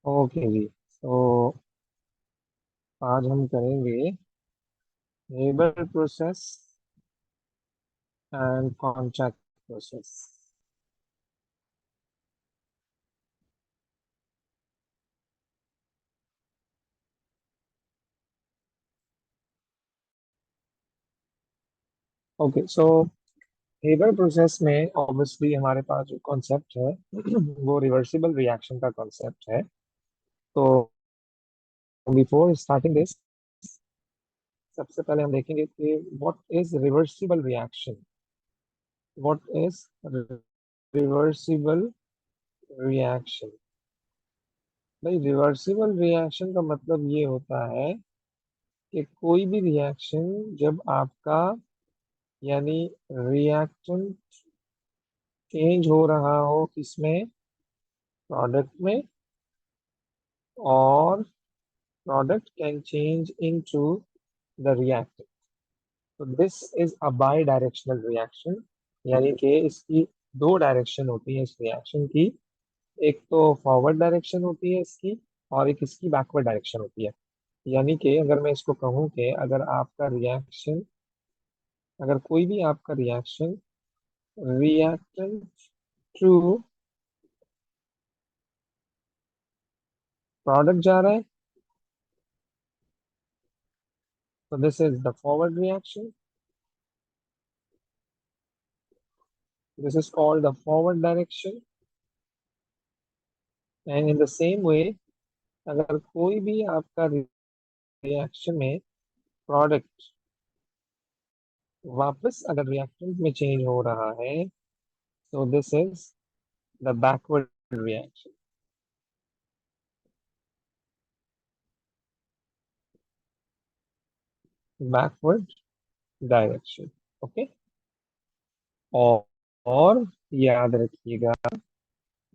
Okay जी। तो आज हम करेंगे labour process and contract process. Okay, so labour process में ऑब्वियसली हमारे पास जो कॉन्सेप्ट है वो रिवर्सिबल रिएक्शन का कॉन्सेप्ट है। तो बिफोर स्टार्टिंग दिस, सबसे पहले हम देखेंगे कि what is reversible reaction. What is reversible reaction? भाई, रिवर्सिबल रिएक्शन का मतलब ये होता है कि कोई भी रिएक्शन जब आपका, यानी रिएक्टेंट चेंज हो रहा हो किसमें, प्रोडक्ट में, और product can change into the reactant, तो this is a bidirectional reaction. यानी कि इसकी दो डायरेक्शन होती है इस रिएक्शन की। एक तो फॉरवर्ड डायरेक्शन होती है इसकी, और एक इसकी बैकवर्ड डायरेक्शन होती है। यानी कि अगर मैं इसको कहूँ कि अगर कोई भी आपका रिएक्शन रिएक्टेंट टू प्रोडक्ट जा रहा है, so this is the forward reaction. This is called the forward direction. And in the same way, अगर कोई भी आपका रिएक्शन में प्रोडक्ट वापस अगर रिएक्टेंट में चेंज हो रहा है, तो this is the backward reaction. Backward direction. Okay. और और याद रखिएगा,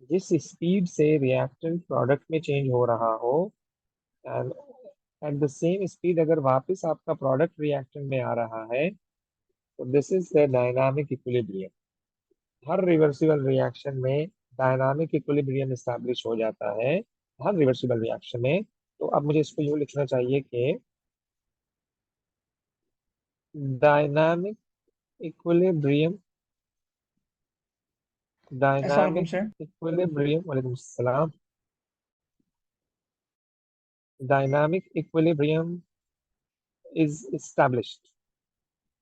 जिस स्पीड से रिएक्टेंट प्रोडक्ट में चेंज हो रहा हो, and eight the same speed अगर वापस आपका प्रोडक्ट रिएक्टेंट में आ रहा है, तो this is the dynamic equilibrium. Her reversible reaction में डायनामिक इक्विलिब्रियम एस्टैब्लिश हो जाता है, हर रिवर्सिबल रिएक्शन में। तो अब मुझे इसको यूं लिखना चाहिए कि डायनामिक इक्विलिब्रियम, अस्सलाम वालेकुम डायनामिक सर। इक्विलिब्रियम, वालेकुम सलाम। Dynamic equilibrium is established,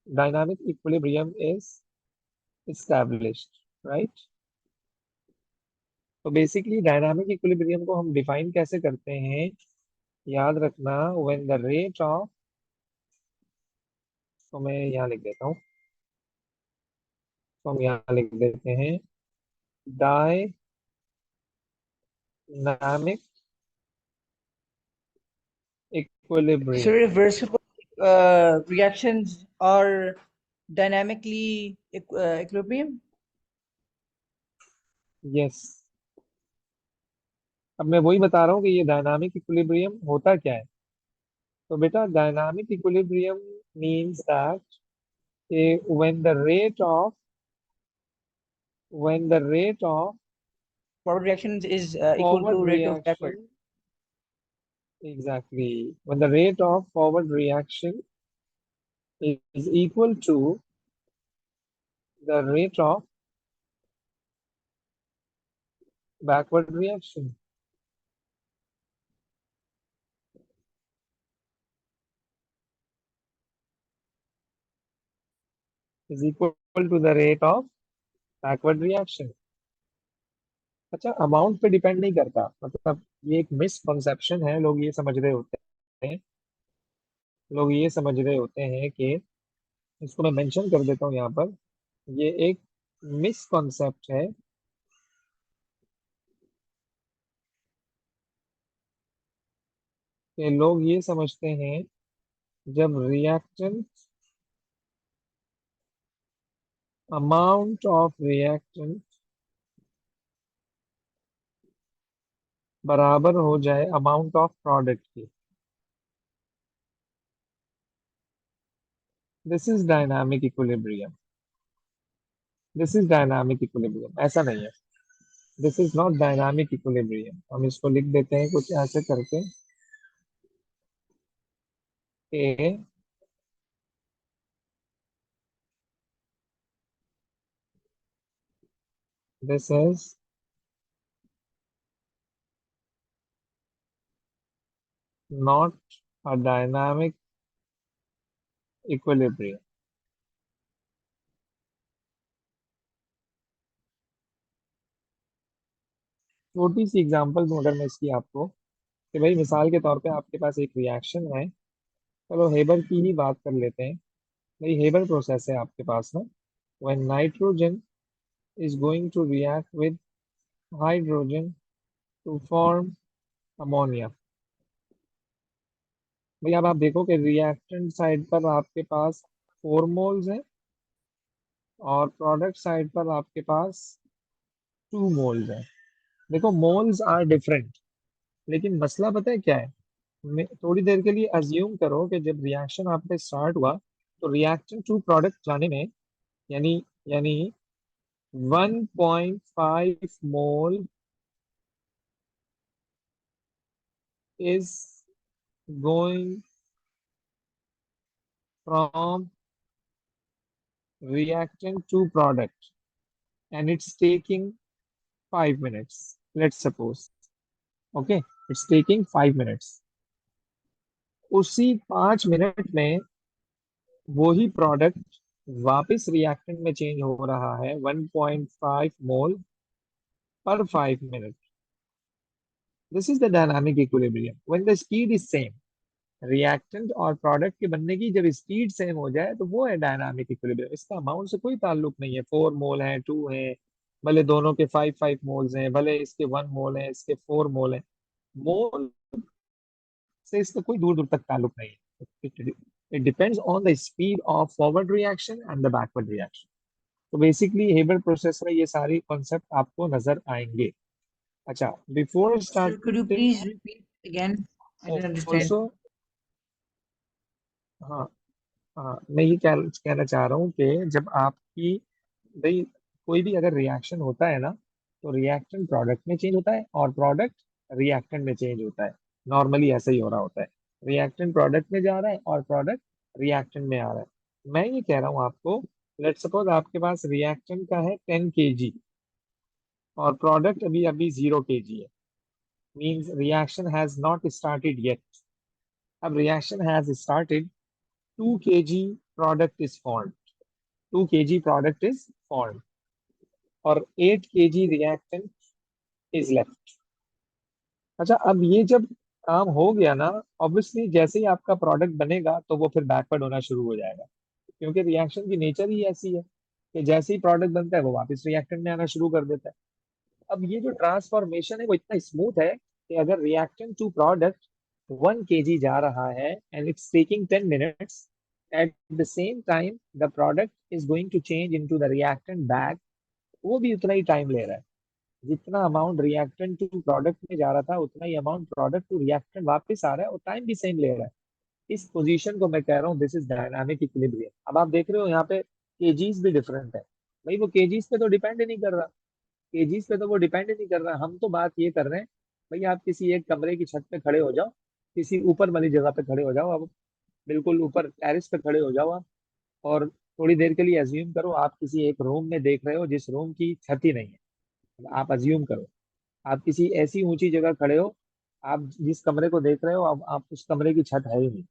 dynamic equilibrium is established, right. तो बेसिकली डायनामिक इक्विलिब्रियम को हम डिफाइन कैसे करते हैं, याद रखना, व्हेन द रेट ऑफ, तो मैं यहाँ लिख देता हूँ, तो हम यहाँ लिख देते हैं dynamic sir, equilibrium. reversible reactions are dynamically equilibrium. Yes, अब मैं वही बता रहा हूँ कि ये डायनामिक इक्विलिब्रियम होता क्या है। तो बेटा, dynamic equilibrium means that when the rate of when the rate of Forward reactions is equal forward to rate of backward. reaction, exactly, when the rate of forward reaction is equal to the rate of backward reaction, is equal to the rate of backward reaction। अच्छा, amount पे depend नहीं करता, मतलब ये एक misconception है। लोग ये समझ रहे होते हैं, लोग ये समझ रहे होते हैं कि, इसको मैं मेंशन कर देता हूँ यहाँ पर, ये एक मिसकंसेप्ट है कि लोग ये समझते हैं जब रिएक्टेंट, अमाउंट ऑफ रिएक्टेंट बराबर हो जाए अमाउंट ऑफ प्रोडक्ट की, this is dynamic equilibrium. This is dynamic equilibrium. ऐसा नहीं है। This is not dynamic equilibrium. हम इसको लिख देते हैं कुछ ऐसे करके कि this is not a dynamic equilibrium. छोटी सी एग्जांपल दूं अगर मैं इसकी आपको, कि भाई मिसाल के तौर पे आपके पास एक रिएक्शन है। चलो हेबर की ही बात कर लेते हैं। भाई हेबर प्रोसेस है आपके पास में। When nitrogen is going to react with hydrogen to form ammonia. भाई अब आप देखो कि रिएक्टेंट साइड पर आपके पास 4 मोल्स हैं और प्रोडक्ट साइड पर आपके पास 2 मोल्स हैं। देखो मोल्स आर डिफरेंट, लेकिन मसला पता है क्या है। थोड़ी देर के लिए अज्यूम करो कि जब रिएक्शन आप पे स्टार्ट हुआ तो रिएक्शन टू प्रोडक्ट जाने में, यानी यानी 1.5 mole is going from reactant to product and it's taking 5 minutes, let's suppose. Okay, it's taking 5 minutes। उसी 5 मिनट में वही प्रोडक्ट वापस रिएक्टेंट में चेंज हो रहा है 1.5 मोल पर 5 minute. This is the dynamic equilibrium when the speed is same. Reactant और प्रोडक्ट के बनने की जब स्पीड सेम हो जाए तो वो है डायनामिक इक्विलिब्रियम। इसका अमाउंट से कोई ताल्लुक नहीं है। 4 मोल है, 2 है, भले दोनों के 5 5 मोल्स हैं, भले इसके 1 मोल है, इसके 4 मोल है। मोल से इसका कोई दूर दूर तक ताल्लुक नहीं है। It depends on the speed of forward reaction and the backward reaction. तो बेसिकली हेबर प्रोसेस में ये सारी कॉन्सेप्ट आपको नजर आएंगे। अच्छा, before Sir, could you starting please repeat again? I didn't understand. Also, हाँ हाँ, मैं ये कहना चाह रहा हूँ कि जब आपकी, भाई कोई भी अगर रिएक्शन होता है ना, तो रिएक्शन प्रोडक्ट में चेंज होता है और प्रोडक्ट रिएक्टेंट में चेंज होता है। नॉर्मली ऐसा ही हो रहा होता है। रिएक्टेंट प्रोडक्ट में जा रहा है और प्रोडक्ट रिएक्टेंट में आ रहा है। मैं ये कह रहा हूँ आपको, लेट सपोज आपके पास रिएक्टेंट का है 10 kg और प्रोडक्ट अभी अभी 0 kg है। Means reaction has not started yet. अब reaction has started, 2 kg product is formed, 2 kg product is formed और 8 kg reactant is left। अच्छा, अब ये जब काम हो गया ना, ऑब्वियसली जैसे ही आपका प्रोडक्ट बनेगा तो वो फिर बैकवर्ड होना शुरू हो जाएगा, क्योंकि रिएक्शन की नेचर ही ऐसी है कि जैसे ही प्रोडक्ट बनता है वो वापस रिएक्टेंट में आना शुरू कर देता है। अब ये जो ट्रांसफॉर्मेशन है वो इतना स्मूथ है कि अगर रिएक्टेंट टू प्रोडक्ट 1 kg जा रहा है and it's taking 10 minutes, at the same time the product is going to change into the reactant back, वो भी उतना ही टाइम ले रहा है। जितना अमाउंट रिएक्टेंट टू प्रोडक्ट में जा रहा था उतना ही अमाउंट प्रोडक्ट टू रिएक्टेंट वापस आ रहा है और टाइम भी सेम ले रहा है। इस पोजीशन को मैं कह रहा हूँ दिस इज डायनामिक इक्विलिब्रियम। अब आप देख रहे हो यहाँ पे केजीज भी डिफरेंट है। भाई वो केजीज पे तो डिपेंड ही नहीं कर रहा, केजीज पे तो वो डिपेंड ही नहीं कर रहा। हम तो बात ये कर रहे हैं, भाई आप किसी एक कमरे की छत पे खड़े हो जाओ, किसी ऊपर वाली जगह पे खड़े हो जाओ, अब बिल्कुल ऊपर टेरिस पे खड़े हो जाओ आप, और थोड़ी देर के लिए अज्यूम करो आप किसी एक रूम में देख रहे हो जिस रूम की छत ही नहीं है। आप अज्यूम करो आप किसी ऐसी ऊंची जगह खड़े हो, आप जिस कमरे को देख रहे हो अब आप उस कमरे की छत है ही नहीं।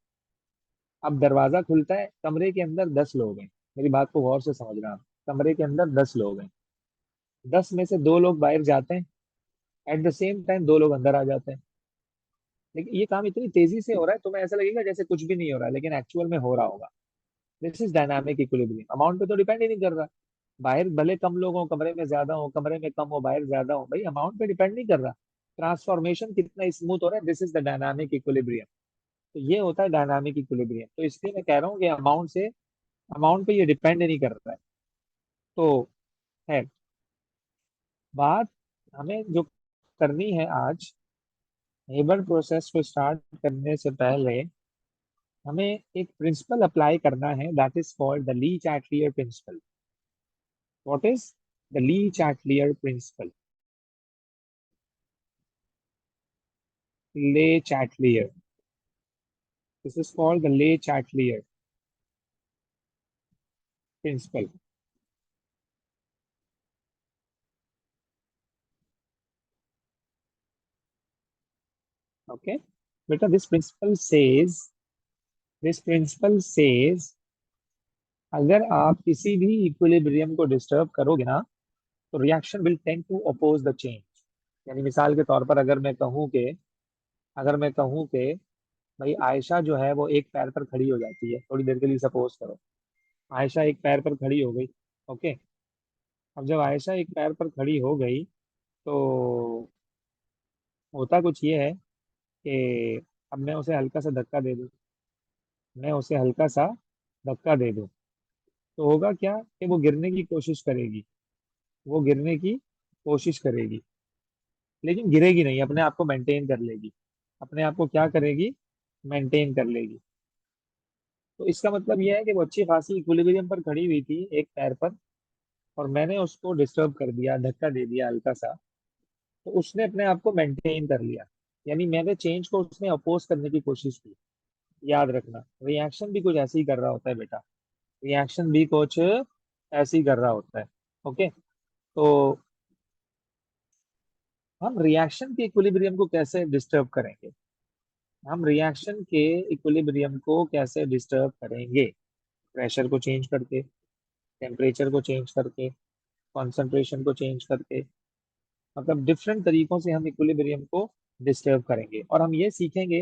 अब दरवाजा खुलता है, कमरे के अंदर 10 लोग हैं। मेरी बात को गौर से समझना आप, कमरे के अंदर 10 लोग हैं, 10 में से 2 लोग बाहर जाते हैं, एट द सेम टाइम 2 लोग अंदर आ जाते हैं। लेकिन ये काम इतनी तेजी से हो रहा है तुम्हें ऐसा लगेगा जैसे कुछ भी नहीं हो रहा है, लेकिन एक्चुअल में हो रहा होगा। This is dynamic equilibrium. Amount पे तो डिपेंड ही नहीं कर रहा। बाहर भले कम लोग हो, कमरे में ज्यादा हो, कमरे में कम हो, बाहर ज्यादा हो, भाई अमाउंट पे डिपेंड नहीं कर रहा। ट्रांसफॉर्मेशन कितना स्मूथ हो रहा है, this is the dynamic equilibrium. तो ये होता है डायनामिक इक्विलिब्रियम। तो इसलिए मैं कह रहा हूँ कि अमाउंट पे ये डिपेंड नहीं कर रहा है। तो है बात, हमें जो करनी है आज, हेबर प्रोसेस को स्टार्ट करने से पहले हमें एक प्रिंसिपल अप्लाई करना है, that is called the Le Chatelier principle. What is the Le Chatelier principle? Le Chatelier. This is called the Le Chatelier principle. Okay, beta, this principle says अगर आप किसी भी इक्विलिब्रियम को डिस्टर्ब करोगे ना, तो reaction will tend to oppose the change. यानी मिसाल के तौर पर अगर मैं कहूँ कि भाई आयशा जो है वो एक पैर पर खड़ी हो जाती है, थोड़ी देर के लिए सपोज करो, आयशा एक पैर पर खड़ी हो गई। ओके, अब जब आयशा एक पैर पर खड़ी हो गई, तो होता कुछ ये है कि अब मैं उसे हल्का सा धक्का दे दूं, तो होगा क्या कि वो गिरने की कोशिश करेगी, लेकिन गिरेगी नहीं, अपने आप को मेंटेन कर लेगी। अपने आप को क्या करेगी? मेंटेन कर लेगी। तो इसका मतलब यह है कि वो अच्छी खासी इक्विलिब्रियम पर खड़ी हुई थी एक पैर पर, और मैंने उसको डिस्टर्ब कर दिया, धक्का दे दिया हल्का सा, तो उसने अपने आप को मेंटेन कर लिया। यानी मैंने चेंज को उसने अपोज करने की कोशिश की। याद रखना, रिएक्शन भी कुछ ऐसे ही कर रहा होता है बेटा, रिएक्शन भी कुछ ऐसे ही कर रहा होता है। ओके, तो हम रिएक्शन के इक्विलिब्रियम को कैसे डिस्टर्ब करेंगे? हम रिएक्शन के इक्विलिब्रियम को कैसे डिस्टर्ब करेंगे? प्रेशर को चेंज करके, टेम्परेचर को चेंज करके, कॉन्सेंट्रेशन को चेंज करके, मतलब डिफरेंट तरीकों से हम इक्विलिब्रियम को डिस्टर्ब करेंगे, और हम ये सीखेंगे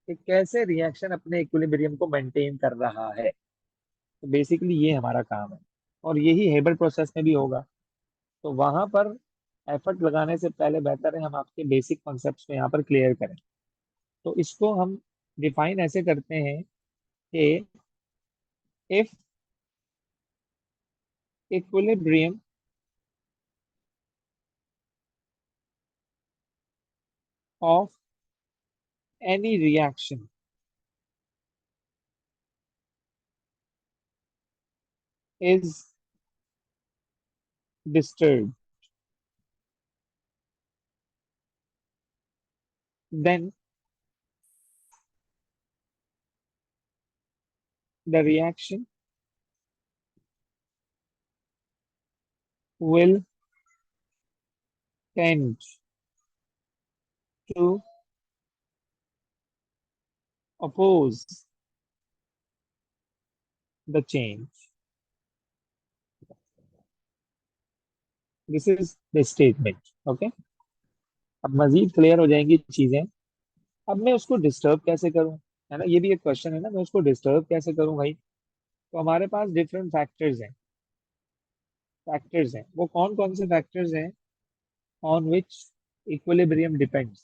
कि कैसे रिएक्शन अपने इक्विलिब्रियम को मेंटेन कर रहा है। तो बेसिकली ये हमारा काम है, और यही हेबर प्रोसेस में भी होगा। तो वहां पर एफर्ट लगाने से पहले बेहतर है हम आपके बेसिक कॉन्सेप्ट्स को यहाँ पर क्लियर करें। तो इसको हम डिफाइन ऐसे करते हैं कि if equilibrium of any reaction is disturbed, then the reaction will tend to oppose the change. This is the statement. Okay, अब मजीद क्लियर हो जाएंगी चीजें। अब मैं उसको डिस्टर्ब कैसे करूं, है ना, ये भी एक क्वेश्चन है ना, मैं उसको डिस्टर्ब कैसे करूं भाई? तो हमारे पास डिफरेंट फैक्टर्स हैं। वो कौन कौन से फैक्टर्स हैं on which equilibrium depends?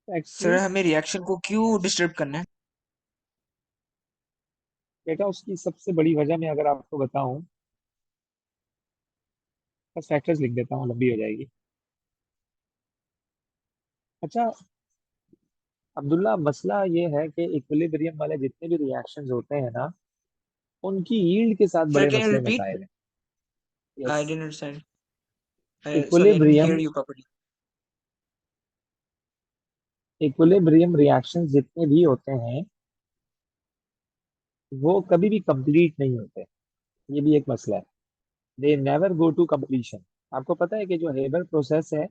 Sir actually हमें रिएक्शन को क्यों डिस्टर्ब करना है? बेटा, उसकी सबसे बड़ी वजह मैं अगर आपको बताऊं, बस फैक्टर्स लिख देता हूँ, लंबी हो जाएगी। अच्छा अब्दुल्ला, मसला ये है कि इक्विलिब्रियम वाले जितने भी रिएक्शंस होते हैं ना, उनकी यील्ड के साथ सर बड़े कैन यू मसले रिपीट? मसाइल हैं। Yes, I didn't understand. Sorry, I didn't equilibrium here you properly. Equilibrium reactions जितने भी होते हैं, वो कभी भी कंप्लीट नहीं होते। ये भी एक मसला है। They never go to completion. आपको पता है कि जो हेबर प्रोसेस है,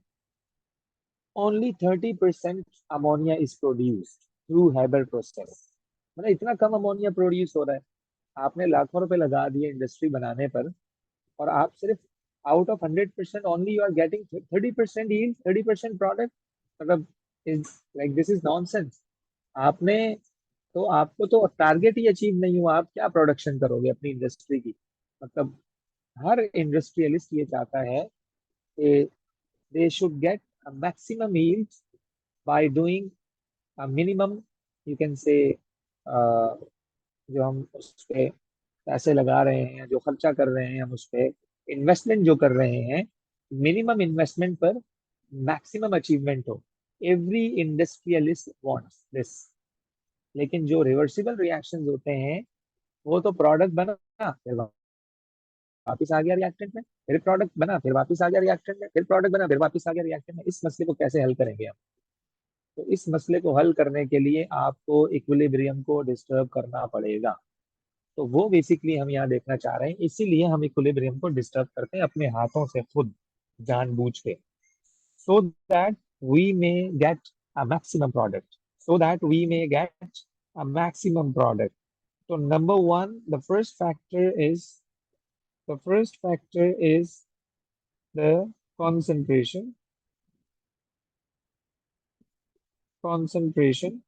only 30% ammonia is produced through Haber process. मतलब इतना कम अमोनिया प्रोड्यूस हो रहा है। आपने लाखों रुपए लगा दिए इंडस्ट्री बनाने पर, और आप सिर्फ out of 100% only you are getting 30% yield, 30% product. मतलब is like this is nonsense. आपने आपको तो टारगेट ही अचीव नहीं हुआ, आप क्या प्रोडक्शन करोगे अपनी इंडस्ट्री की? मतलब हर इंडस्ट्रियलिस्ट ये चाहता है कि they should get a maximum yield by doing a minimum, you can say, जो हम उस पे पैसे लगा रहे हैं, जो खर्चा कर रहे हैं, हम उस पे इन्वेस्टमेंट जो कर रहे हैं, मिनिमम इन्वेस्टमेंट पर मैक्सिमम अचीवमेंट हो। Every industrialist wants this. लेकिन जो रिवर्सिबल रिएक्शंस होते हैं, वो तो प्रोडक्ट बना, फिर वापस आ गया रिएक्टेंट में, फिर प्रोडक्ट बना, फिर वापस आ गया रिएक्टेंट में, फिर प्रोडक्ट बना, फिर वापस आ गया रिएक्टेंट में। इस मसले को कैसे हल करेंगे हम? तो इस मसले को हल करने के लिए आपको इक्विलिब्रियम को डिस्टर्ब करना पड़ेगा। तो वो बेसिकली हम यहाँ देखना चाह रहे हैं, इसीलिए हम इक्विलिब्रियम को डिस्टर्ब करते हैं अपने हाथों से खुद, जानबूझ के, so that we may get a maximum product, so that we may get a maximum product. So number one, the first factor is the concentration. Concentration.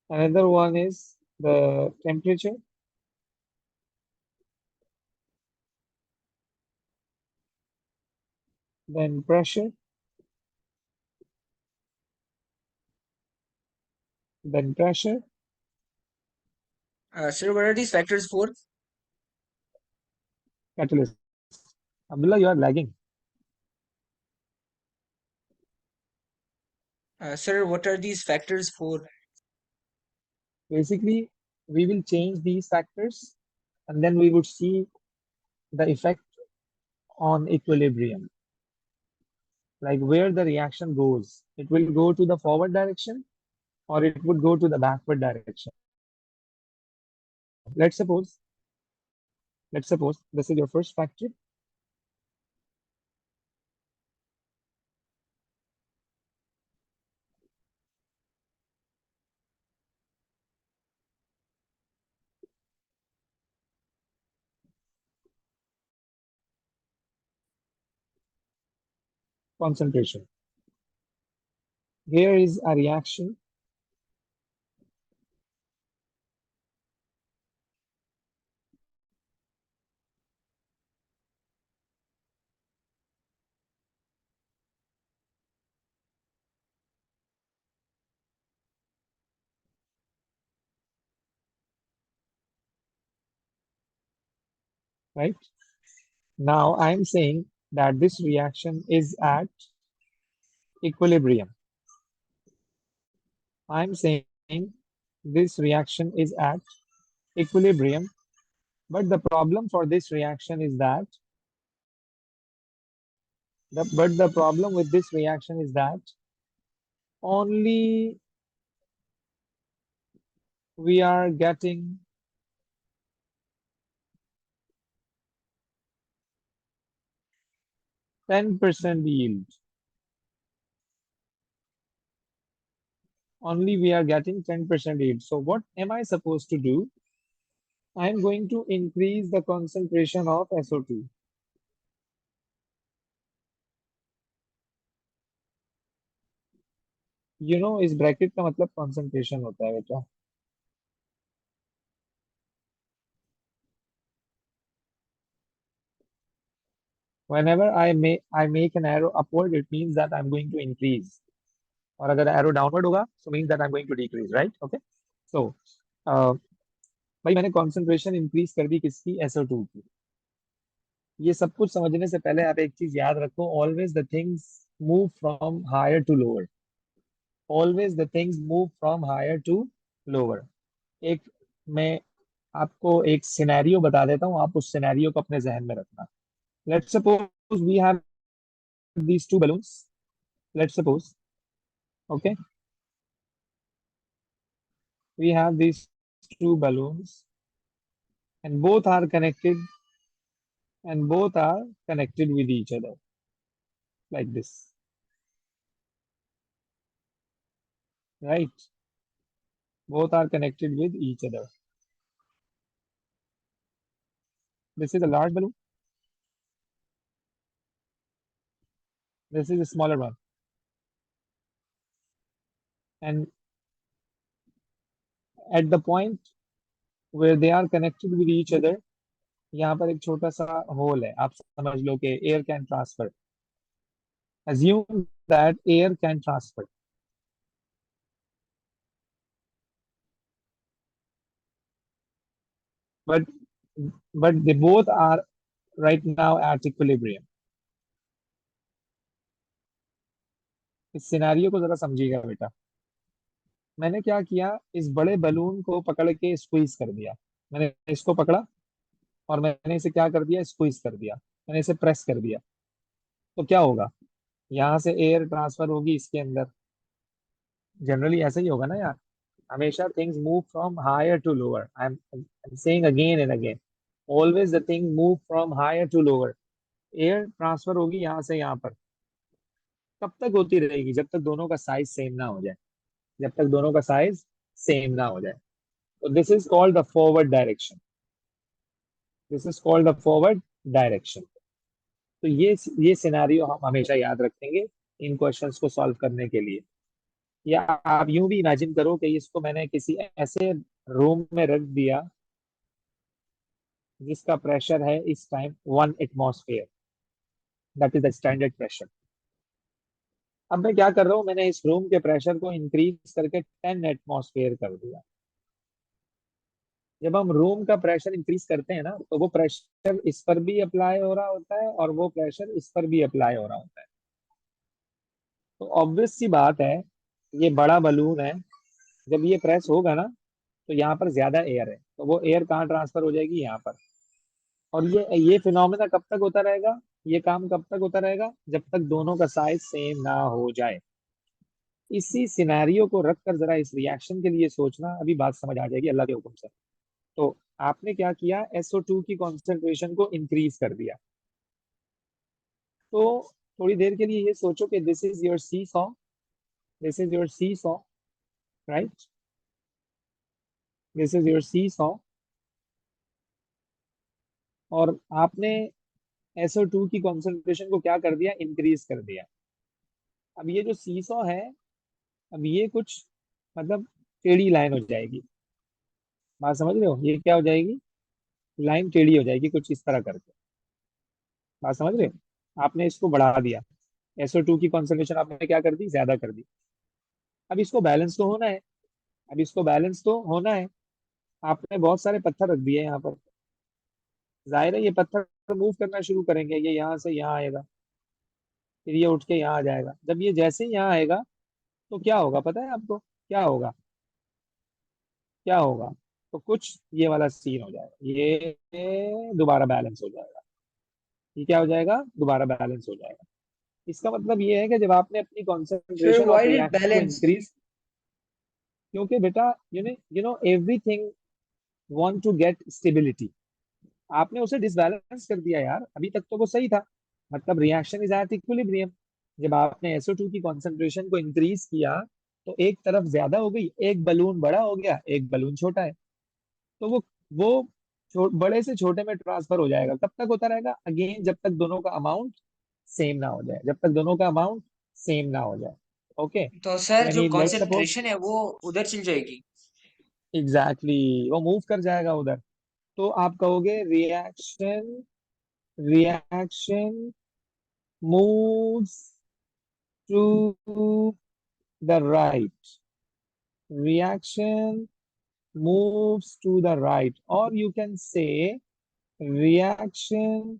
Another one is the temperature. Then pressure. Then pressure. Sir, what are these factors for? Catalyst. Abdullah, you are lagging. Sir, what are these factors for? Basically, we will change these factors and then we would see the effect on equilibrium, like where the reaction goes. It will go to the forward direction or it would go to the backward direction. Let's suppose, this is your first factor. Concentration. Here is a reaction. Right? Now I'm saying that this reaction is at equilibrium. I'm saying this reaction is at equilibrium, but the problem for this reaction is that the problem with this reaction is that only we are getting 10% yield. Only we are getting 10% yield. So what am I supposed to do? I am going to increase the concentration of SO2. इस bracket का मतलब concentration होता है बेटा. Whenever I make an arrow upward, it means that I'm going to increase. और अगर arrow downward होगा, so means that I'm going to decrease, right? Okay. So, भाई मैंने concentration increase कर दी किसकी? SO2 की. ये सब कुछ समझने से पहले आप एक चीज याद रखो, always the things move from higher to lower. Always the things move from higher to lower. एक मैं आपको एक सिनेरियो बता देता हूँ, आप उस सिनेरियो को अपने जहन में रखना. Let's suppose we have these two balloons. Let's suppose, okay, we have these two balloons and both are connected with each other like this, right? Both are connected with each other. This is a large balloon. This is a smaller one. And at the point where they are connected with each other, यहाँ पर एक छोटा सा whole है. आप समझ लो कि air can transfer. Assume that air can transfer. But they both are right now at equilibrium. इस सिनेरियो को जरा समझिएगा बेटा. मैंने क्या किया, इस बड़े बलून को पकड़ के स्क्वीज कर दिया. मैंने इसको पकड़ा और मैंने इसे क्या कर दिया, स्क्वीज कर दिया, मैंने इसे प्रेस कर दिया, तो क्या होगा, यहाँ से एयर ट्रांसफर होगी इसके अंदर। जनरली ऐसा ही होगा ना यार, हमेशा things move from higher to lower. I am saying again and again, always the thing move from higher to lower. Air transfer होगी यहाँ से यहाँ पर, कब तक होती रहेगी, जब तक दोनों का साइज सेम ना हो जाए, जब तक दोनों का साइज सेम ना हो जाए। तो this is called the forward direction, this is called the forward direction. तो ये सिनेरियो हम हमेशा याद रखेंगे इन क्वेश्चंस को सॉल्व करने के लिए। या आप यूं भी इमेजिन करो कि इसको मैंने किसी ऐसे रूम में रख दिया जिसका प्रेशर है इस time 1 atmosphere, that is the standard pressure. अब मैं क्या कर रहा हूँ, मैंने इस रूम के प्रेशर को इंक्रीज करके 10 एटमॉस्फेयर कर दिया। जब हम रूम का प्रेशर इंक्रीज करते हैं ना, तो वो प्रेशर इस पर भी अप्लाई हो रहा होता है और वो प्रेशर इस पर भी अप्लाई हो रहा होता है। तो ऑब्वियस सी बात है, ये बड़ा बलून है, जब ये प्रेस होगा ना, तो यहाँ पर ज्यादा एयर है, तो वो एयर कहाँ ट्रांसफर हो जाएगी, यहाँ पर। और ये फिनोमेना कब तक होता रहेगा, ये काम कब तक होता रहेगा, जब तक दोनों का साइज सेम ना हो जाए। इसी सिनेरियो को रखकर जरा इस रिएक्शन के लिए सोचना, अभी बात समझ आ जाएगी अल्लाह के हुक्म से। तो आपने क्या किया, SO2 की कॉन्सेंट्रेशन को इंक्रीज कर दिया। तो थोड़ी देर के लिए ये सोचो कि this is your seesaw, this is your seesaw, right, this is your seesaw. और आपने SO2 की कॉन्सेंट्रेशन को क्या कर दिया, इंक्रीज कर दिया। अब ये जो सी सॉ है, अब ये कुछ मतलब टेढ़ी लाइन हो जाएगी। बात समझ रहे हो, ये क्या हो जाएगी, लाइन टेढ़ी हो जाएगी कुछ इस तरह करके। बात समझ रहे हो, आपने इसको बढ़ा दिया, SO2 की कॉन्सेंट्रेशन आपने क्या कर दी, ज्यादा कर दी। अब इसको बैलेंस तो होना है, अब इसको बैलेंस तो होना है। आपने बहुत सारे पत्थर रख दिए यहाँ पर, जाहिर है ये पत्थर मूव करना शुरू करेंगे, ये यहाँ से यहाँ आएगा, फिर ये उठ के यहाँ आ जाएगा। जब ये जैसे ही यहाँ आएगा, तो क्या होगा पता है आपको, क्या होगा, क्या होगा, तो कुछ ये वाला सीन हो जाएगा, ये दोबारा बैलेंस हो जाएगा, ये क्या हो जाएगा, दोबारा बैलेंस हो जाएगा। इसका मतलब ये है कि जब आपने अपनी Sir, concentration of why did it reaction को balance? इंक्रीज, क्योंकि बेटा you know everything want to get stability, आपने उसे डिसबैलेंस कर दिया यार। अभी तक तो वो सही था, मतलब रिएक्शन इज एट इक्विलिब्रियम। जब आपने SO2 की कॉन्सेंट्रेशन को इंक्रीज किया, तो एक तरफ ज्यादा हो गई, एक बलून बड़ा हो गया, एक बलून छोटा है, तो वो बड़े से छोटे में ट्रांसफर हो जाएगा। कब तक होता रहेगा, अगेन जब तक दोनों का अमाउंट सेम ना हो जाए, जब तक दोनों का अमाउंट सेम ना हो जाए। ओके, तो सर जो यानी लेट्स सपोज, कंसंट्रेशन है वो उधर चल जाएगी। एग्जैक्टली वो मूव कर जाएगा उधर। तो आप कहोगे reaction, reaction moves to the right, reaction moves to the right, or you can say reaction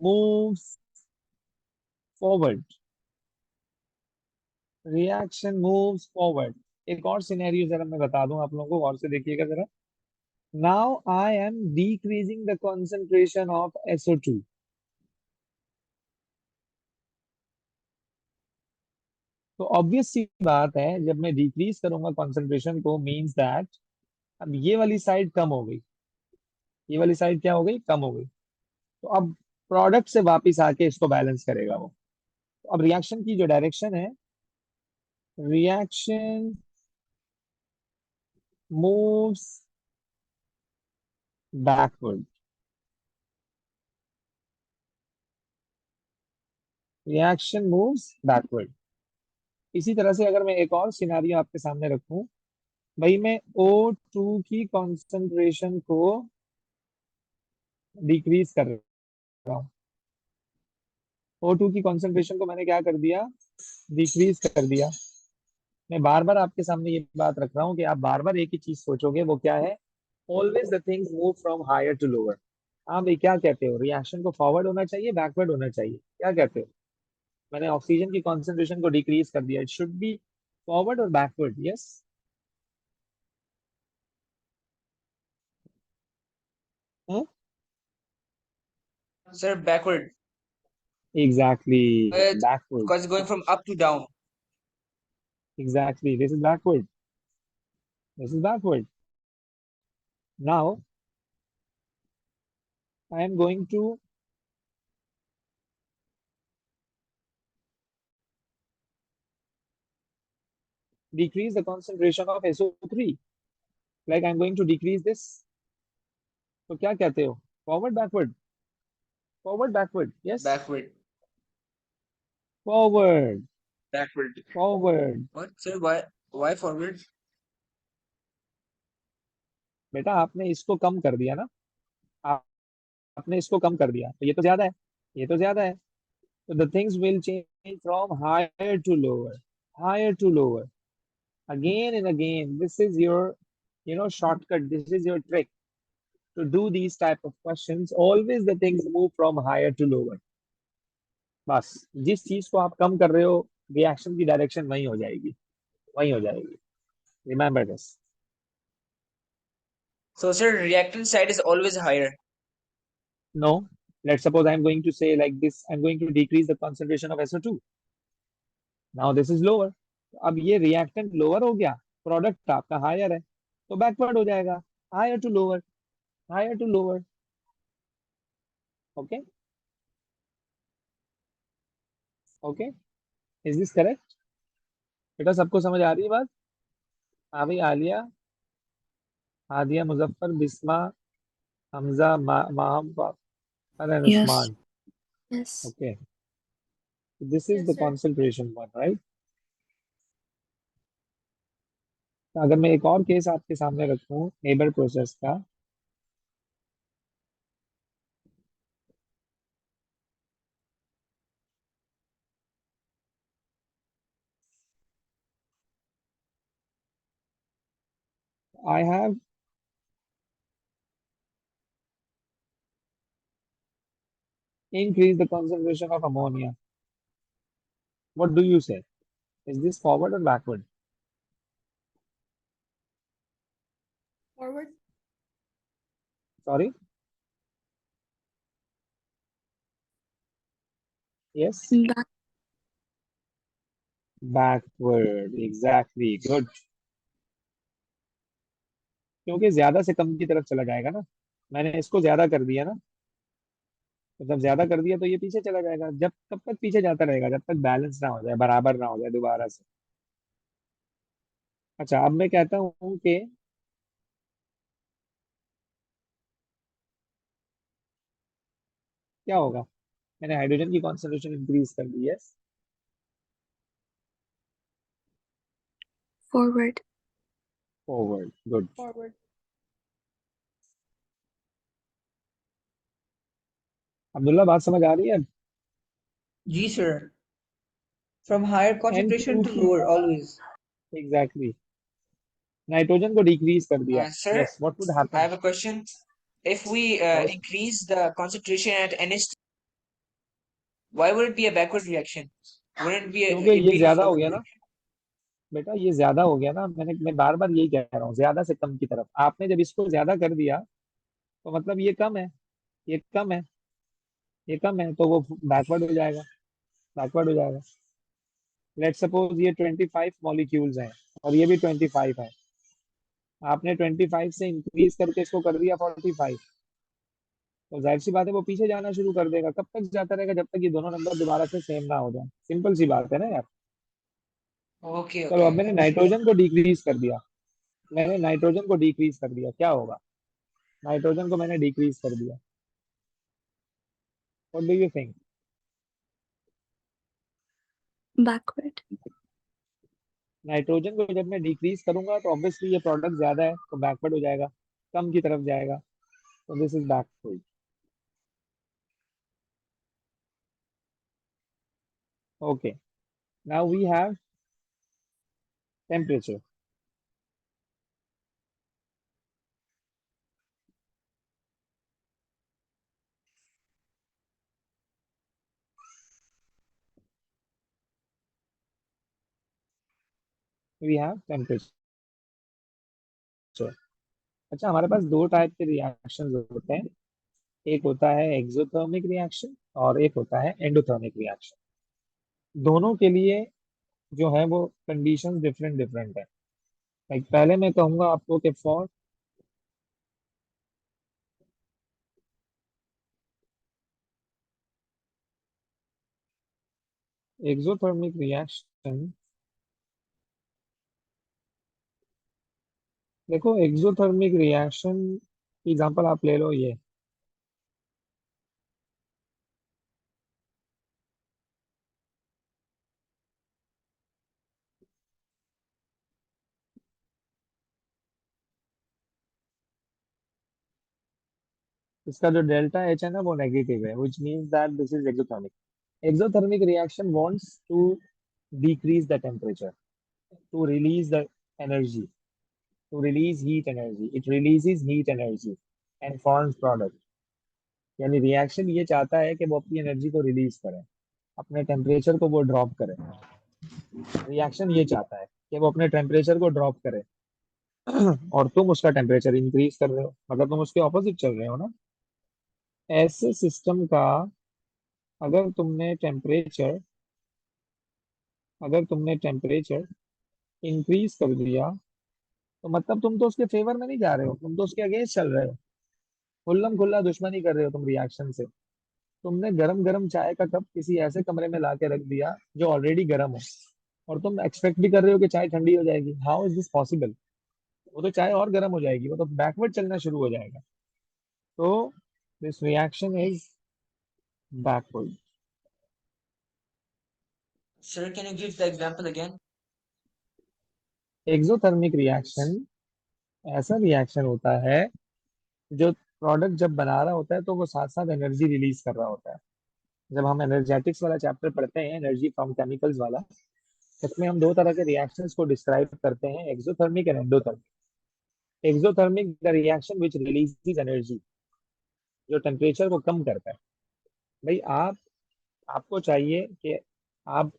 moves forward, reaction moves forward। एक और सिनेरियो जरा मैं बता दूं आप लोगों को, और से देखिएगा जरा। Now I am decreasing the concentration of SO2। तो ऑब्वियस सी बात है, जब मैं डिक्रीज करूंगा कॉन्सेंट्रेशन को, मींस दैट अब ये वाली साइड कम हो गई, ये वाली साइड क्या हो गई, कम हो गई। तो अब प्रोडक्ट से वापस आके इसको बैलेंस करेगा वो। तो अब रिएक्शन की जो डायरेक्शन है, reaction moves backward, reaction moves backward. इसी तरह से अगर मैं एक और सिनारियो आपके सामने रखूं, भाई मैं O2 की कॉन्सेंट्रेशन को डिक्रीज कर रहा हूँ, O2 की कॉन्सेंट्रेशन को मैंने क्या कर दिया, डिक्रीज कर दिया। मैं बार बार आपके सामने ये बात रख रहा हूँ कि आप बार बार एक ही चीज सोचोगे, वो क्या है, always the things move from higher to lower. हाँ भाई, क्या कहते हो, रिएक्शन को फॉरवर्ड होना चाहिए, बैकवर्ड होना चाहिए, क्या कहते हो। मैंने ऑक्सीजन की कॉन्सेंट्रेशन को डिक्रीज कर दिया, इट शुड बी फॉरवर्ड और backward, yes. Sir, backward. Exactly, backward. Because going from up to down. Exactly, this is backward. This is backward. Now, I am going to decrease the concentration of SO3. Like I'm going to decrease this. तो क्या कहते हो? Forward, backward. Forward, backward. Yes. Backward. Forward. Backward. Forward. What, sir? Why forward? बेटा आपने इसको कम कर दिया ना, आपने इसको कम कर दिया तो ये तो ज्यादा है, ये तो ज्यादा है. So the things will change from higher to lower, higher to lower, again and again. This is your, shortcut. This is your trick to do these type of questions. Always the things move from higher to lower. बस जिस चीज को आप कम कर रहे हो, reaction की direction वही हो जाएगी, वही हो जाएगी. Remember this. So, sir, reactant side is always higher. No. Let's suppose I'm going to say like this. I'm going to decrease the concentration of SO2. Now this is lower. अब ये reactant lower हो गया, product आपका higher है, तो backward हो जाएगा. Higher to lower, higher to lower. Okay. Okay. Is this correct? बेटा सबको समझ आ रही है बात? हाँ भाई, Alia, Hadiya, Muzaffar, Bisma, Hamza, Maham, and Yes. Usman. Yes. Okay. This is Yes, the sir. concentration one, right? तो अगर मैं एक और केस आपके सामने रखूं नेबर प्रोसेस का, I have increased the concentration of ammonia. What do you say? Is this forward or backward? Forward. Sorry? Yes? Back. Backward. Exactly. Good. क्योंकि ज्यादा से कम की तरफ चला जाएगा ना. मैंने इसको ज्यादा कर दिया ना, तो जब ज्यादा कर दिया तो ये पीछे चला जाएगा. जब कब तक पीछे जाता रहेगा? जब तक बैलेंस ना हो जाए, बराबर ना हो जाए दोबारा से. अच्छा, अब मैं कहता हूँ कि क्या होगा. मैंने हाइड्रोजन की कॉन्सेंट्रेशन इंक्रीज कर दी है. Forward. Forward. Good. Forward. Abdullah, बात समझ आ रही है? G, sir. From higher an concentration to to की. lower, always. एग्जैक्टली. नाइट्रोजन को डिक्रीज कर दिया. Sir, yes, what would I happen? have a question. If we increase the concentration at NH, why would it be a backward reaction? Wouldn't it be क्योंकि it ये be in a ज्यादा हो forward गया ना. reaction? बेटा ये ज्यादा हो गया ना. मैं बार बार यही कह रहा हूँ, ज्यादा से कम की तरफ. आपने जब इसको ज्यादा कर दिया तो मतलब ये कम है, ये कम है, ये कम है, तो वो बैकवर्ड हो जाएगा, बैकवर्ड हो जाएगा. लेट सपोज ये 25 मॉलिक्यूल्स हैं और ये भी 25 है. आपने 25 से इंक्रीज करके इसको कर दिया 45, तो जाहिर सी बात है वो पीछे जाना शुरू कर देगा. कब तक जाता रहेगा? जब तक ये दोनों नंबर दोबारा से सेम ना हो जाए. सिंपल सी बात है ना यार. Okay, चलो, अब okay. मैंने नाइट्रोजन को डिक्रीज कर दिया. मैंने नाइट्रोजन को डिक्रीज कर दिया, क्या होगा? नाइट्रोजन को मैंने डिक्रीज कर दिया. What do you think? Backward. Nitrogen को जब मैं डिक्रीज करूंगा तो ऑब्वियसली ये प्रोडक्ट ज्यादा है तो बैकवर्ड हो जाएगा, कम की तरफ जाएगा. तो this is backward. Okay. Now we have temperature. We have temperature. अच्छा, हमारे पास दो टाइप के रिएक्शन होते हैं. एक होता है एक्सोथर्मिक रिएक्शन और एक होता है एंडोथर्मिक रिएक्शन। दोनों के लिए जो है वो कंडीशन डिफरेंट डिफरेंट है। लाइक पहले मैं कहूंगा आपको कि फॉर एक्सोथर्मिक रिएक्शन, देखो एक्सोथर्मिक रिएक्शन की एग्जांपल आप ले लो ये। इसका जो डेल्टा एच है ना वो नेगेटिव है, which means that this is exothermic. Exothermic reaction wants to decrease the temperature, to release the energy, to release heat energy. It releases heat energy and forms product. यानी reaction ये चाहता है कि वो अपनी एनर्जी को release करे, अपने टेम्परेचर को वो ड्रॉप करे। रिएक्शन ये चाहता है कि वो अपने टेम्परेचर को ड्रॉप करे और तुम उसका टेम्परेचर इंक्रीज कर रहे हो, मतलब तुम उसके ऑपोजिट चल रहे हो ना। ऐसे सिस्टम का अगर तुमने टेम्परेचर अगर तुमने टेम्परेचर इंक्रीज कर दिया तो मतलब तुम तो उसके फेवर में नहीं जा रहे हो, तुम तो उसके अगेंस्ट चल रहे हो। खुल्लम खुल्ला दुश्मनी कर रहे हो तुम रिएक्शन से। तुमने गरम गरम चाय का कप किसी ऐसे कमरे में ला के रख दिया जो ऑलरेडी गर्म हो, और तुम एक्सपेक्ट भी कर रहे हो कि चाय ठंडी हो जाएगी। How is this possible? वो तो चाय और गर्म हो जाएगी, वो तो बैकवर्ड चलना शुरू हो जाएगा। तो this reaction is backward. Sir, can you give the example again? Exothermic reaction ऐसा रिएक्शन होता है जो प्रोडक्ट जब बना रहा होता है तो वो साथ साथ एनर्जी रिलीज कर रहा होता है। जब हम एनर्जेटिक्स वाला चैप्टर पढ़ते हैं, एनर्जी फ्रॉम केमिकल्स वाला, इसमें हम दो तरह के रिएक्शंस को डिस्क्राइब करते हैं, exothermic and endothermic. Exothermic the reaction which releases energy, जो टेम्परेचर को कम करता है। भाई आपको चाहिए कि आप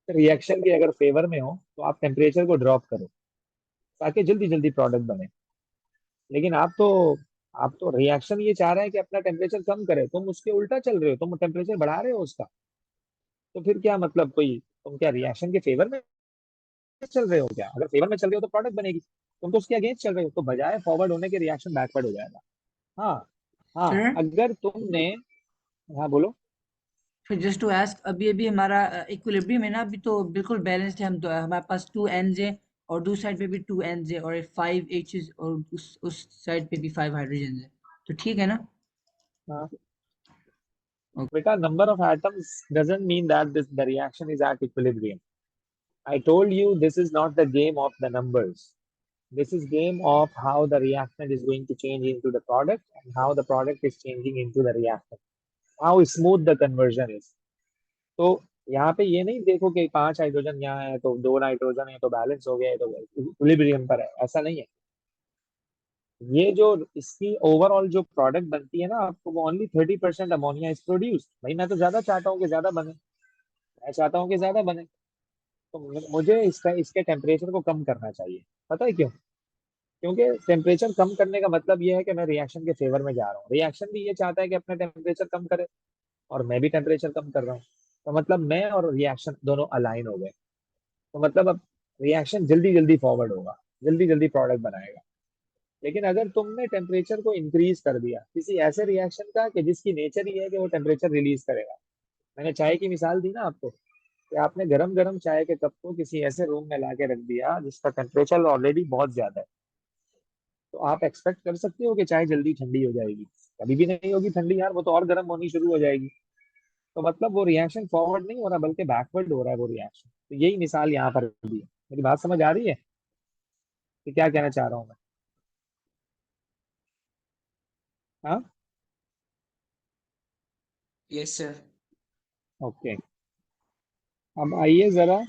रिएक्शन के अगर फेवर में हो तो आप टेम्परेचर को ड्रॉप करो ताकि जल्दी जल्दी प्रोडक्ट बने। लेकिन आप तो रिएक्शन ये चाह रहे हैं कि अपना टेम्परेचर कम करे, तुम उसके उल्टा चल रहे हो, तुम टेम्परेचर बढ़ा रहे हो उसका। तो फिर क्या मतलब, कोई तुम क्या रिएक्शन के फेवर में चल रहे हो क्या? अगर फेवर में चल रहे हो तो प्रोडक्ट बनेगी, तुम तो उसके अगेंस्ट चल रहे हो, तो बजाय फॉरवर्ड होने के रिएक्शन बैकवर्ड हो जाएगा। हाँ। हाँ, Sir, अगर तुमने, हाँ बोलो। फिर जस्ट टू आस्क, अभी अभी हमारा इक्विलिब्रियम है ना, अभी तो बिल्कुल बैलेंस्ड है। हम तो हमारे पास टू एंड्स है, और दूसरी साइड पे भी टू एंड्स है, और फाइव एचेस, और उस साइड पे भी फाइव हाइड्रोजन है। तो ठीक है ना? हाँ ओके। बेटा, number of atoms doesn't mean that the reaction is at equilibrium. I told you this is not the game of the numbers. This is game of how the reactant is going to change into the product and how the product is changing into the reactant. How smooth the conversion is. तो यहाँ पे ये नहीं देखो कि 5 hydrogen यहाँ है तो 2 नाइट्रोजन है तो बैलेंस हो गया है तो इक्विलिब्रियम पर है, ऐसा नहीं है। ये जो इसकी ओवरऑल जो प्रोडक्ट बनती है ना आपको, वो ओनली 30% अमोनिया इज प्रोड्यूस्ड। भाई मैं तो ज्यादा चाहता हूँ कि ज्यादा बने, मैं चाहता हूँ कि ज्यादा बने। तो मुझे इसका इसके टेम्परेचर को कम करना चाहिए। पता है क्यों? क्योंकि टेम्परेचर कम करने का मतलब ये है कि मैं रिएक्शन के फेवर में जा रहा हूँ। रिएक्शन भी ये चाहता है कि अपना टेम्परेचर कम करे, और मैं भी टेम्परेचर कम कर रहा हूँ। तो मतलब मैं और रिएक्शन दोनों अलाइन हो गए। तो मतलब अब रिएक्शन जल्दी जल्दी फॉरवर्ड होगा, जल्दी जल्दी प्रोडक्ट बनाएगा। लेकिन अगर तुमने टेम्परेचर को इंक्रीज कर दिया किसी ऐसे रिएक्शन का कि जिसकी नेचर ही है कि वो टेम्परेचर रिलीज करेगा। मैंने चाय की मिसाल दी ना आपको, कि आपने गरम गरम चाय के कप को किसी ऐसे रूम में ला के रख दिया जिसका टेम्परेचर ऑलरेडी बहुत ज्यादा है, तो आप एक्सपेक्ट कर सकते हो कि चाय जल्दी ठंडी हो जाएगी? कभी भी नहीं होगी ठंडी यार, वो तो और गर्म होनी शुरू हो जाएगी। तो मतलब वो रिएक्शन फॉरवर्ड नहीं हो रहा बल्कि बैकवर्ड हो रहा है वो रिएक्शन। तो यही मिसाल यहाँ पर भी है। मेरी बात समझ आ रही है कि क्या कहना चाह रहा हूँ मैं? हाँ। Yes sir. ओके, अब आइए जरा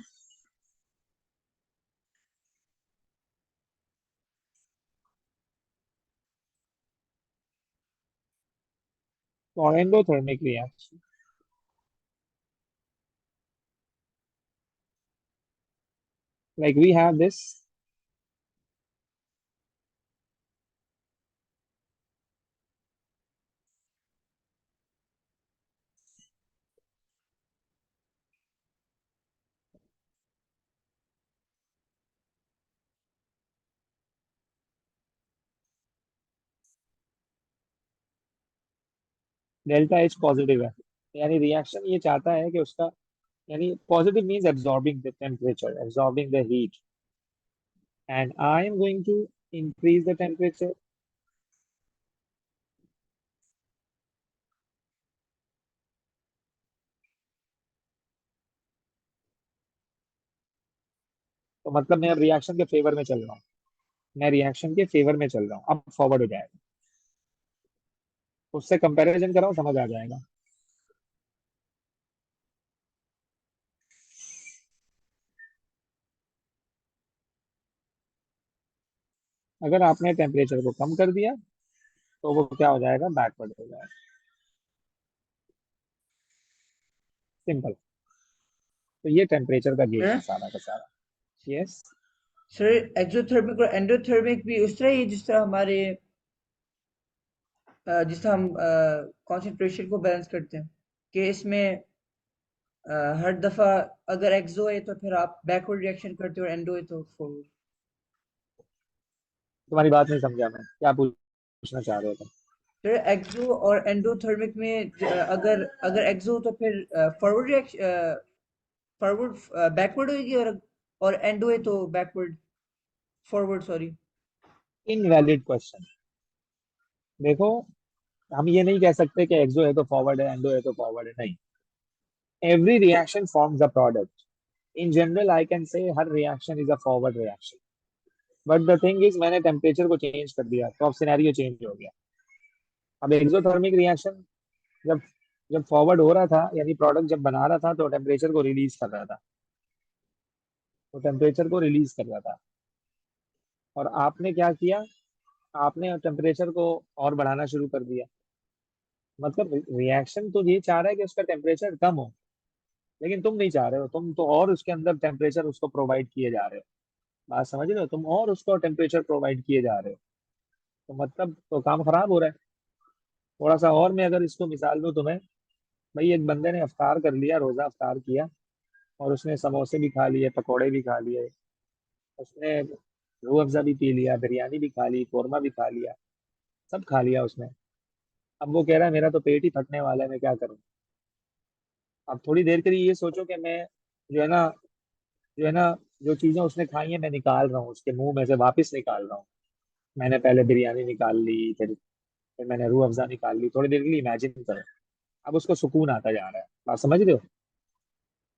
endothermic reaction. Like we have this delta H positive है, यानी रिएक्शन ये चाहता है कि उसका, यानी positive means absorbing the temperature, absorbing the heat, and I am going to increase the temperature. तो मतलब मैं अब रिएक्शन के फेवर में चल रहा हूँ, मैं रिएक्शन के फेवर में चल रहा हूँ, अब फॉरवर्ड हो जाएगा, उससे कंपैरिजन कराओ समझ आ जाएगा। अगर आपने टेम्परेचर को कम कर दिया तो वो क्या हो जाएगा, बैकवर्ड हो जाएगा, सिंपल। तो ये टेम्परेचर का गेम है सारा का सारा। यस, सर एक्सोथर्मिक और एंडोथर्मिक भी उस तरह ही जिस तरह हमारे जिस तरह हम कंसंट्रेशन को बैलेंस करते हैं, कि इसमें हर दफा अगर एक्सो है तो फिर आप बैकवर्ड रिएक्शन करते हो और एंडो है तो फॉरवर्ड। तुम्हारी बात नहीं समझा मैं, क्या पूछना चाह रहे हो तुम? सर एक्सो और एंडोथर्मिक में अगर अगर एक्सो हो तो फिर फॉरवर्ड रिएक्शन फॉरवर्ड बैकवर्ड होगी, और एंडो है तो backward forward sorry. Invalid question. देखो, हम ये नहीं कह सकते कि एक्सो है तो फॉरवर्ड है, एंडो है तो फॉरवर्ड है, नहीं। Every reaction forms a product. In general I can say her reaction is a forward reaction, but the thing is मैंने टेम्परेचर को चेंज कर दिया तो अब सिनेरियो चेंज हो गया। अब एक्सोथर्मिक रिएक्शन जब जब फॉरवर्ड हो रहा था, यानी प्रोडक्ट जब बना रहा था तो टेम्परेचर को रिलीज कर रहा था, तो टेम्परेचर को रिलीज कर रहा था। और आपने क्या किया, आपने टेम्परेचर को और बढ़ाना शुरू कर दिया। मतलब रिएक्शन तो ये चाह रहा है कि उसका टेम्परेचर कम हो, लेकिन तुम नहीं चाह रहे हो, तुम तो और उसके अंदर टेम्परेचर उसको प्रोवाइड किए जा रहे हो। बात समझ रहे हो, तुम और उसको टेम्परेचर प्रोवाइड किए जा रहे हो, तो मतलब तो काम खराब हो रहा है। थोड़ा सा और मैं अगर इसको मिसाल दूं तुम्हें, भाई एक बंदे ने अफ्तार कर लिया, रोजा अफ्तार किया, और उसने समोसे भी खा लिए, पकौड़े भी खा लिए, उसने रूह अफ़ज़ा भी पी लिया, बिरयानी भी खा ली, कौरमा भी खा लिया, सब खा लिया उसने। अब वो कह रहा है मेरा तो पेट ही फटने वाला है, मैं क्या करूं। अब थोड़ी देर के लिए ये सोचो कि मैं जो है ना जो है ना जो चीजें उसने खाई हैं मैं निकाल रहा हूँ उसके मुंह में से, वापस निकाल रहा हूँ। मैंने पहले बिरयानी निकाल ली, फिर मैंने रूह अफ़ज़ा निकाल ली, थोड़ी देर के लिए इमेजिन करो। अब उसको सुकून आता जा रहा है, बात समझ रहे हो।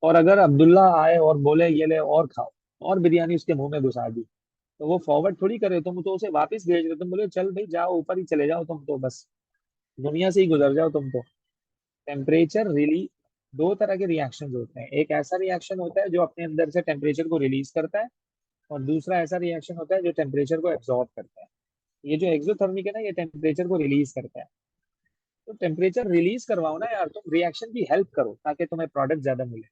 और अगर अब्दुल्ला आए और बोले ये ले और खाओ, और बिरयानी उसके मुंह में घुसा दी, तो वो फॉरवर्ड थोड़ी करे, तुम तो उसे वापस भेज रहे हो। तुम बोले चल भाई जाओ ऊपर ही चले जाओ, तुम तो बस दुनिया से ही गुजर जाओ तुम तो। टेम्परेचर रिलीज, दो तरह के रिएक्शन होते हैं। एक ऐसा रिएक्शन होता है जो अपने अंदर से टेम्परेचर को रिलीज करता है, और दूसरा ऐसा रिएक्शन होता है जो टेम्परेचर को एब्जॉर्ब करता है। ये जो एक्सोथर्मिक है ना, ये टेम्परेचर को रिलीज करता है। तो टेम्परेचर रिलीज करवाओ ना यार, तुम रिएक्शन की हेल्प करो ताकि तुम्हें प्रोडक्ट ज्यादा मिले।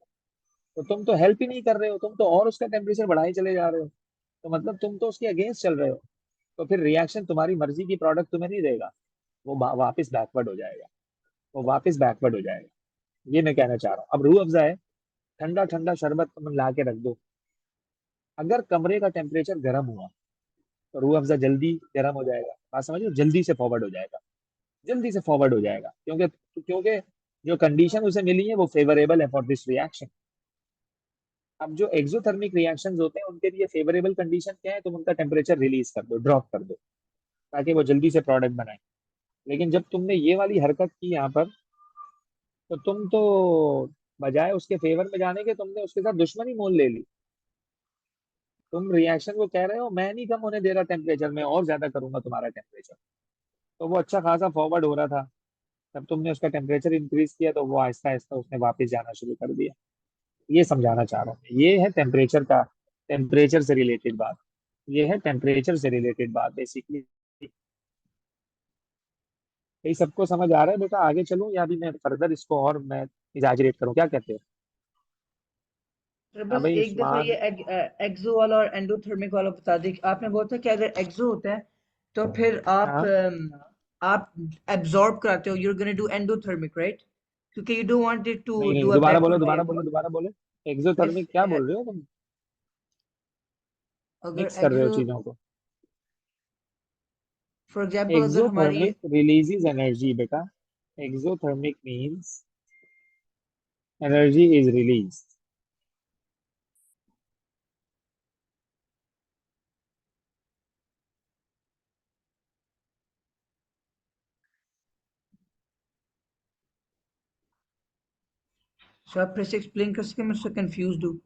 तो तुम तो हेल्प ही नहीं कर रहे हो, तुम तो और उसका टेम्परेचर बढ़ाई चले जा रहे हो, तो मतलब तुम तो उसके अगेंस्ट चल रहे हो। तो फिर रिएक्शन तुम्हारी मर्जी की प्रोडक्ट तुम्हें नहीं देगा, वो वापस बैकवर्ड हो जाएगा, वो वापस बैकवर्ड हो जाएगा। ये मैं कहना चाह रहा हूँ। अब रूह अफ़ज़ा है, ठंडा ठंडा शरबत तुम ला के रख दो, अगर कमरे का टेम्परेचर गर्म हुआ तो रूह अफ़ज़ा जल्दी गर्म हो जाएगा, बात समझो, जल्दी से फॉरवर्ड हो जाएगा, जल्दी से फॉरवर्ड हो जाएगा, क्योंकि क्योंकि जो कंडीशन उसे मिली है वो फेवरेबल है फॉर दिस रिएक्शन। अब जो एक्सोथर्मिक रिएक्शंस होते हैं उनके लिए फेवरेबल कंडीशन क्या है, तुम उनका टेम्परेचर रिलीज कर दो, ड्रॉप कर दो, ताकि वो जल्दी से प्रोडक्ट बनाए। लेकिन जब तुमने ये वाली हरकत की यहाँ पर, तो तुम तो बजाय उसके फेवर में जाने के तुमने उसके साथ दुश्मनी मोल ले ली। तुम रिएक्शन को कह रहे हो मैं नहीं कम होने दे रहा टेम्परेचर, मैं और ज्यादा करूंगा तुम्हारा टेम्परेचर। तो वो अच्छा खासा फॉरवर्ड हो रहा था, तब तुमने उसका टेम्परेचर इंक्रीज किया तो वो आहिस्ता आहिस्ता उसने वापस जाना शुरू कर दिया। ये समझाना चाह रहा हूँ, ये है टेम्परेचर का, टेम्परेचर से रिलेटेड बात, ये है टेम्परेचर से रिलेटेड बात बेसिकली। ये सबको समझ आ रहा है बेटा? आगे चलूं या अभी मैं फर्दर इसको और मैं इजाजरेट करूं, क्या कहते हो? सर हाँ बस भाई एक दफा ये उस्मान। एक्सो वाला और एंडोथर्मिक वाला बता दें। आपने बोला था कि अगर एक्सो होता है तो फिर हाँ, आप एब्जॉर्ब कराते हो, you are gonna do endothermic right, क्योंकि you don't want it to नहीं डू नहीं, अ दोबारा बोलो बैकवर्ड दोबारा बोलो रिएक्शन। दोबारा बोलो। इफ एक्सोथर्मिक क्या बोल रहे हो तुम? अगर मिक्स कर रहे हो एक्सो चीजों को। फॉर एग्जांपल अगर हमारी एक्सोथर्मिक रिलीजेस एनर्जी बेटा, Exothermic means energy is released. सो आप फिर से एक्सप्लेन कर सके, मैं उससे कंफ्यूज्ड हूँ।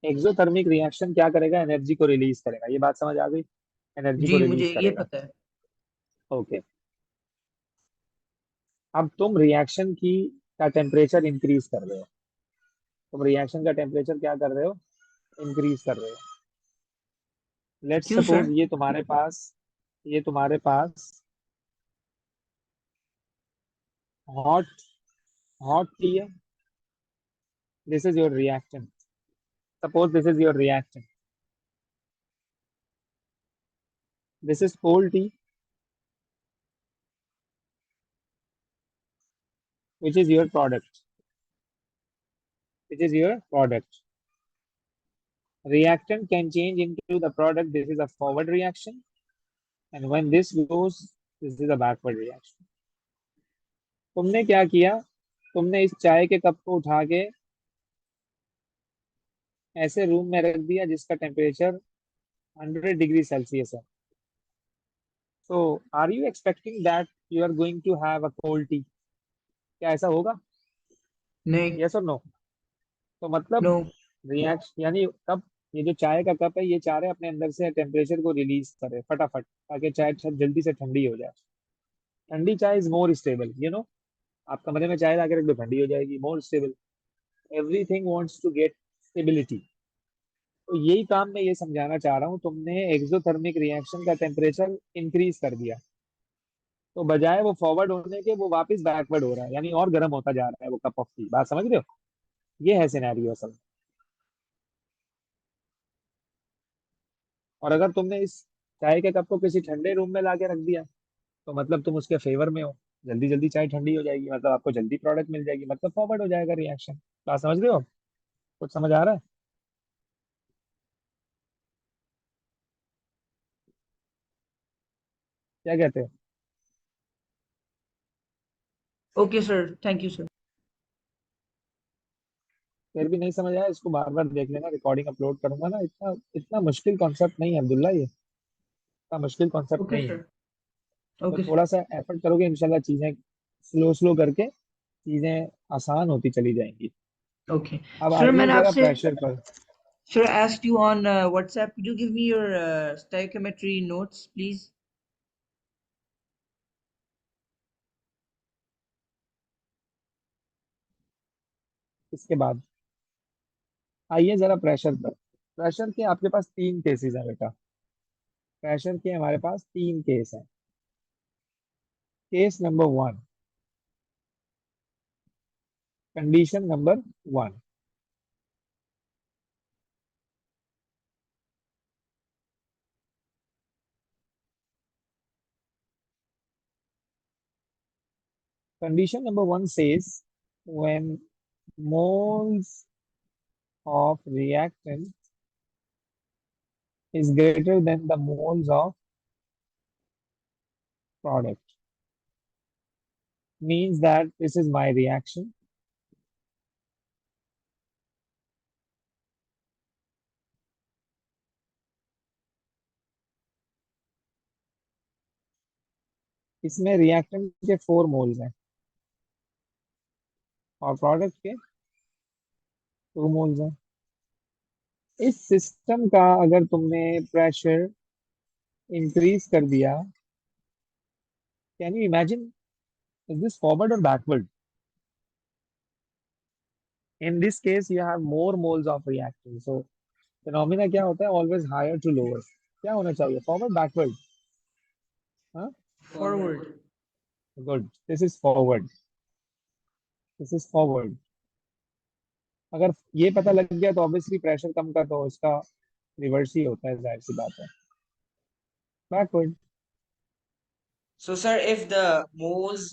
एक्सोथर्मिक रिएक्शन क्या करेगा? एनर्जी को रिलीज करेगा। ये बात समझ आ गई? एनर्जी को जी मुझे रिलीज ये करेगा। पता है। ओके। अब तुम रिएक्शन की का टेम्परेचर इंक्रीज कर रहे हो। तुम रिएक्शन का टेम्परेचर क्या कर रहे हो? इंक्रीज कर रहे हो। लेट्स क्यों सपोज सर? ये तुम्हारे पास हॉट हॉट टी है। This is your reaction. Suppose this is your reaction. This is cold T which is your product. Which is your product. Reactant can change into the product. This is a forward reaction, and when this goes, this is a backward reaction. तुमने क्या किया? तुमने इस चाय के cup को उठा के ऐसे रूम में रख दिया जिसका टेम्परेचर 100 डिग्री सेल्सियस है। So are you expecting that you are going to have a cold tea? क्या ऐसा होगा? नहीं। Yes or no? तो मतलब नो। रिएक्शन यानी कप, ये जो चाय का कप है, ये चाह रहे हैं अपने अंदर से टेम्परेचर को रिलीज करे फटाफट, ताकि चाय जल्दी से ठंडी हो जाए। ठंडी चाय इज मोर स्टेबल, आप कमरे में चाय लाके रख दो, ठंडी हो जाएगी, more stable. Everything wants to get stability. तो यही काम मैं ये समझाना चाह रहा हूँ। तुमने एक्सोथर्मिक रिएक्शन का टेम्परेचर इंक्रीज कर दिया, तो बजाय वो फॉरवर्ड होने के वो वापस बैकवर्ड हो रहा है, यानी और गर्म होता जा रहा है वो कप ऑफ टी। बात समझ रहे हो? ये है सिनेरियो असल में। और अगर तुमने इस चाय के कप को किसी ठंडे रूम में लाके रख दिया, तो मतलब तुम उसके फेवर में हो। जल्दी जल्दी चाय ठंडी हो जाएगी, मतलब आपको जल्दी प्रोडक्ट मिल जाएगी, मतलब फॉरवर्ड हो जाएगा रिएक्शन। बात समझ रहे हो? कुछ समझ आ रहा है? क्या कहते हो? Okay sir, thank you sir. फिर भी नहीं समझ आया? इसको बार बार देख लेना, रिकॉर्डिंग अपलोड करूंगा ना। इतना इतना मुश्किल कॉन्सेप्ट नहीं है अब्दुल्ला, ये इतना मुश्किल कॉन्सेप्ट ओके नहीं है। सर। तो ओके सर। थोड़ा सा एफर्ट करोगे, इंशाल्लाह चीजें स्लो स्लो करके चीजें आसान होती चली जाएंगी। ओके अब सर, आइए मैंने जरा आपसे प्रेशर पर। Sir asked you on WhatsApp. Could you give me your stoichiometry notes, please? इसके बाद आइए जरा प्रेशर पर। प्रेशर के आपके पास तीन केसेस हैं बेटा। प्रेशर के हमारे पास तीन केस हैं। Case number one, condition number one. Condition number one says when moles of reactant is greater than the moles of product, means that this is my reaction. इसमें रिएक्टेंट के 4 moles हैं और product के 2 moles हैं। इस system का अगर तुमने प्रेशर इंक्रीज कर दिया, can you imagine, is this forward और backward? In this case you have more moles of reactant, so phenomena क्या होता है? Always higher to lower. क्या होना चाहिए? Forward, backward? हाँ, Forward. Good, this is forward. This is forward. अगर ये पता लग गया तो ऑब्वियसली प्रेशर कम का तो इसका रिवर्स ही होता है, जाहिर सी बात है, backward. So, sir, if the moles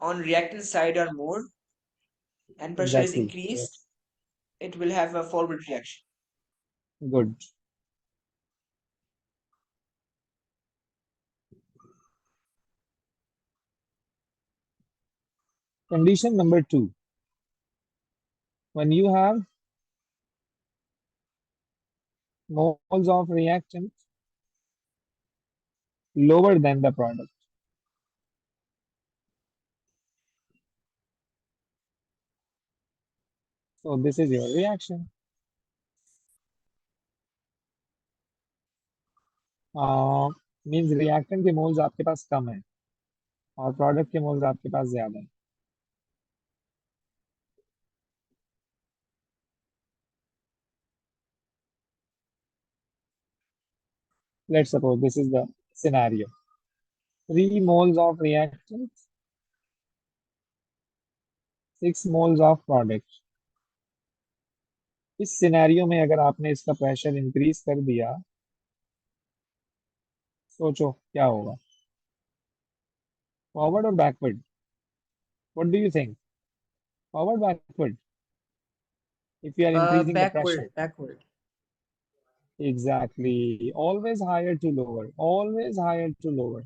on reactant side are more and pressure is exactly, increased, yes, it will have a forward reaction. Good. Condition number 2, when you have moles of reactant lower than the product. So this is your reaction. Means reactant के moles आपके पास कम है और product के moles आपके पास ज्यादा है. Let's suppose this is the scenario. 3 moles of reactant, 6 moles of product. इस scenario में अगर आपने इसका प्रेशर इंक्रीज कर दिया, सोचो क्या होगा. फॉरवर्ड और backward? What do you think? Forward, backward? If you are increasing the pressure. Backward. Exactly. Always higher to lower. Always higher to lower.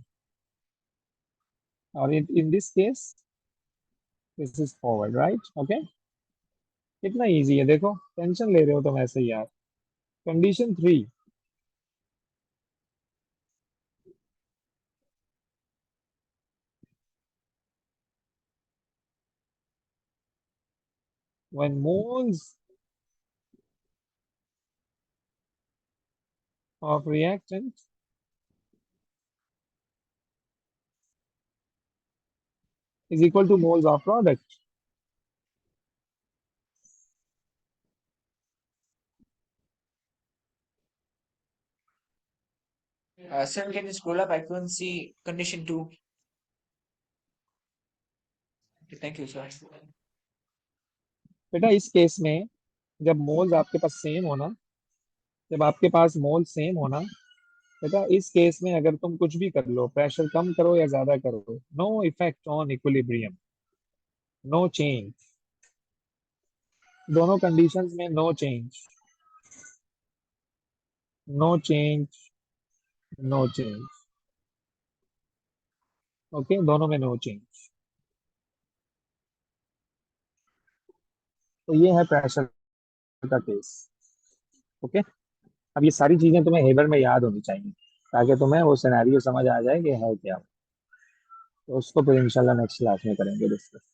Or in this case, this is forward, right? Okay. कितना easy है देखो. Tension ले रहे हो तुम ऐसे ही यार. Condition 3. When moles of reactant is equal to moles of product. Sir, can you scroll up? I couldn't see condition 2. Okay, thank you, sir. बेटा इस केस में जब मोल्स आपके पास सेम होना, जब आपके पास मोल सेम होना, बेटा इस केस में अगर तुम कुछ भी कर लो, प्रेशर कम करो या ज्यादा करो, no effect on equilibrium, no change. दोनों कंडीशंस में no change, no change, no change. Okay, दोनों में नो चेंज. तो ये है प्रेशर का केस. ओके. अब ये सारी चीजें तुम्हें हेबर में याद होनी चाहिए ताकि तुम्हें वो सिनेरियो समझ आ जाए कि है क्या. तो उसको फिर इंशाल्लाह नेक्स्ट क्लास में करेंगे डिस्कस.